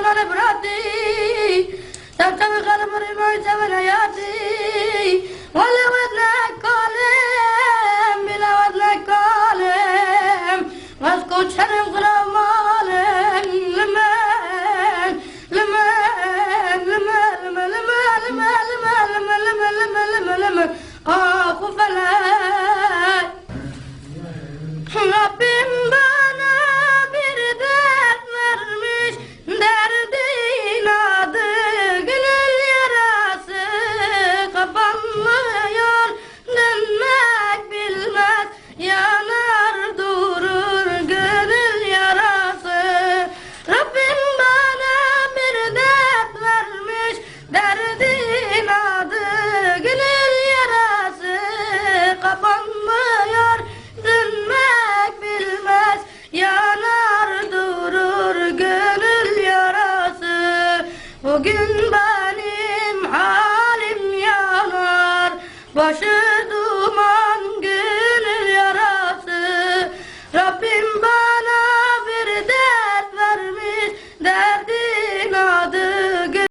Canları bıraktı. Sevtemi kalbimi möyseven hayatı. Vallahi wadnak kalem, bila wadnak kalem. Vasko çerim kıramalem, lemen, lemen, lemen, lemen, lemen, lemen, lemen, lemen, lemen, lemen, lemen. Kafu felek. Rabbim bana bir dert vermiş, derdin adı gönül yarası. Kapanmıyor, dönmek bilmez, yanar durur gönül yarası. Rabbim bana bir dert vermiş, derdin adı gönül yarası. Kapanmıyor, dönmek bilmez, yanar durur gönül yarası. Bugün